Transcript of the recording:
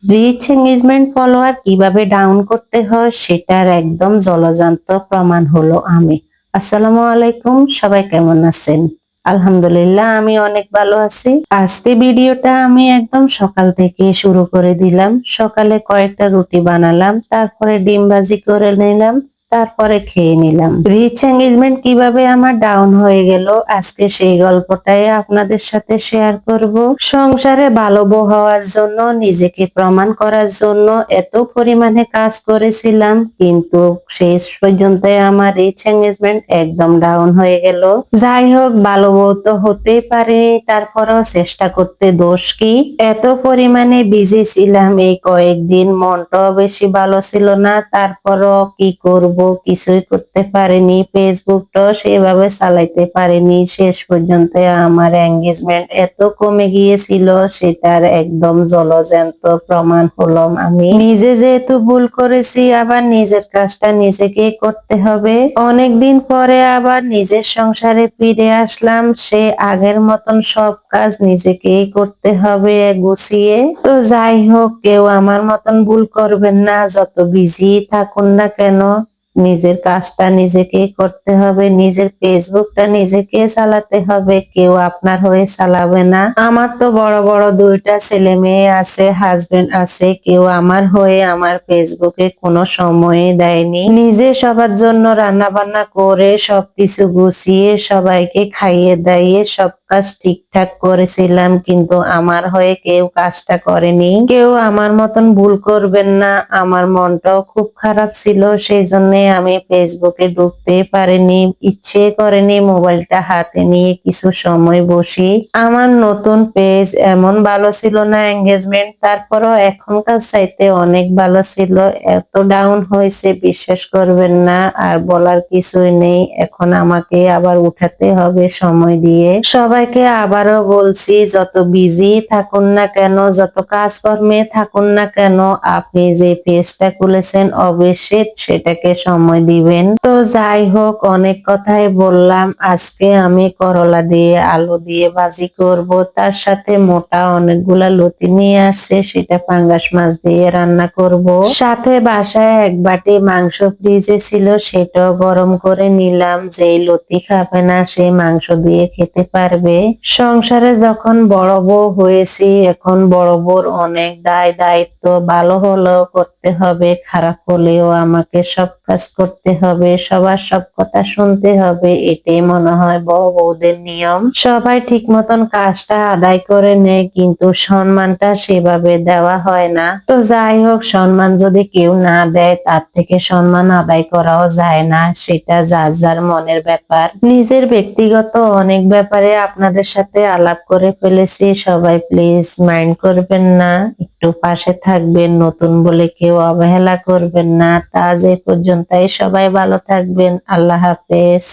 Reach engagement follower কিভাবে down করতে হয় সেটার একদম জলজান্ত প্রমাণ হলো আমি। আসসালামু আলাইকুম, সবাই কেমন আছেন? আলহামদুলিল্লাহ, আমি অনেক ভালো আছি। আজকে ভিডিওটা আমি একদম সকাল থেকে শুরু করে দিলাম। সকালে কয়েকটা রুটি বানালাম, তারপরে ডিম ভাজি করে নিলাম, তারপরে খেয়ে নিলাম। রিচ এঙ্গেজমেন্ট কিভাবে আমার ডাউন হয়ে গেল, আজকে সেই গল্পটাই আপনাদের সাথে শেয়ার করব। সংসারে ভালো বউ হওয়ার জন্য, নিজেকে প্রমাণ করার জন্য এত পরিমাণে কাজ করেছিলাম, কিন্তু শেষ পর্যন্ত আমার রিচ এঙ্গেজমেন্ট একদম ডাউন হয়ে গেল। যাই হোক, ভালো বউ তো হতেই পারে, তারপরও চেষ্টা করতে দোষ কি? এত পরিমাণে বিজি ছিলাম এই কয়েকদিন, মনটাও বেশি ভালো ছিল না। তারপরও কি করব, কিছুই করতে পারিনি, ফেসবুকটাও সেভাবে চালাইতে পারিনি। শেষ পর্যন্ত আমার এঙ্গেজমেন্ট এত কমে গিয়েছিল, সেটার একদম জলজ্যান্ত প্রমাণ হলাম আমি। নিজে যেহেতু ভুল করেছি, আবার নিজের কাজটা নিজেকেই করতে হবে। অনেকদিন পরে আবার নিজের সংসারে ফিরে আসলাম, সে আগের মতন সব কাজ নিজেকেই করতে হবে গুছিয়ে। তো যাই হোক, কেউ আমার মতন ভুল করবেন না, যত বিজি থাকুন না কেন নিজের কাজটা নিজেকেই করতে হবে, নিজের ফেসবুকটা নিজেকে চালাতে হবে, কেউ আপনার হয়ে চালাবে না। আমার তো বড় বড় দুইটা ছেলে মেয়ে আছে, হাজবেন্ড আছে, কেউ আমার হয়ে আমার ফেসবুকে কোনো সময় দেয়নি। নিজে সবার জন্য রান্না বান্না করে সবকিছু গুছিয়ে সবাইকে খাইয়ে দাইয়ে সব কাজ ঠিকঠাক করেছিলাম, কিন্তু আমার হয়ে কেউ কাজটা করেনি। কেউ আমার মতন ভুল করবেন না। আমার মনটাও খুব খারাপ ছিল, সেই জন্য আমি ফেসবুকে ঢুকতে পারিনি, ইচ্ছে করেনি মোবাইলটা হাতে নিয়ে কিছু সময় বসি। আমার নতুন পেজ এমন ভালো ছিল না এঙ্গেজমেন্ট, তারপরও এখনকার চাইতে অনেক ভালো ছিল। এত ডাউন হয়েছে বিশ্বাস করবেন না, আর বলার কিছুই নেই। এখন আমাকে আবার উঠাতে হবে সময় দিয়ে। সবাইকে আবারও বলছি, যত বিজি থাকুন না কেন, যত কাজকর্মে থাকুন না কেন, আপনি যে পেজটা খুলেছেন অবশ্যই সেটাকে সময় দিবেন। তো যাই হোক, অনেক কথাই বললাম। আজকে আমি করলা দিয়ে আলু দিয়ে ভাজি করব, তার সাথে মোটা অনেকগুলা লতি নিয়ে আসছে, সেটা পাঙ্গাস মাছ দিয়ে রান্না করব। সাথে বাসায় এক বাটি মাংস ফ্রিজে ছিল, সেটাও গরম করে নিলাম। যে লতি খাবে না সে মাংস দিয়ে খেতে পারবে। সংসারে যখন বড় বউ হয়েছি, এখন বড় বউর অনেক দায় দায়িত্ব, ভালো হলেও করতে হবে, খারাপ হলেও আমাকে সব কাজ করতে হবে, সবার সব কথা শুনতে হবে। এটাই মনে হয় বড় বউদের নিয়ম। সবাই ঠিক মতন কাজটা আদায় করে নেয়, কিন্তু সম্মানটা সেভাবে দেওয়া হয় না। তো যাই হোক, সম্মান যদি কেউ না দেয়, তার থেকে সম্মান আদায় করাও যায় না, সেটা যার যার মনের ব্যাপার। নিজের ব্যক্তিগত অনেক ব্যাপারে আপনাদের সাথে আলাপ করে ফেলেছি, সবাই প্লিজ মাইন্ড করবেন না, একটু পাশে থাকবেন, নতুন বলে কেউ অবহেলা করবেন না। তা আজ এই পর্যন্তই, সবাই ভালো থাকবেন, আল্লাহ হাফেজ।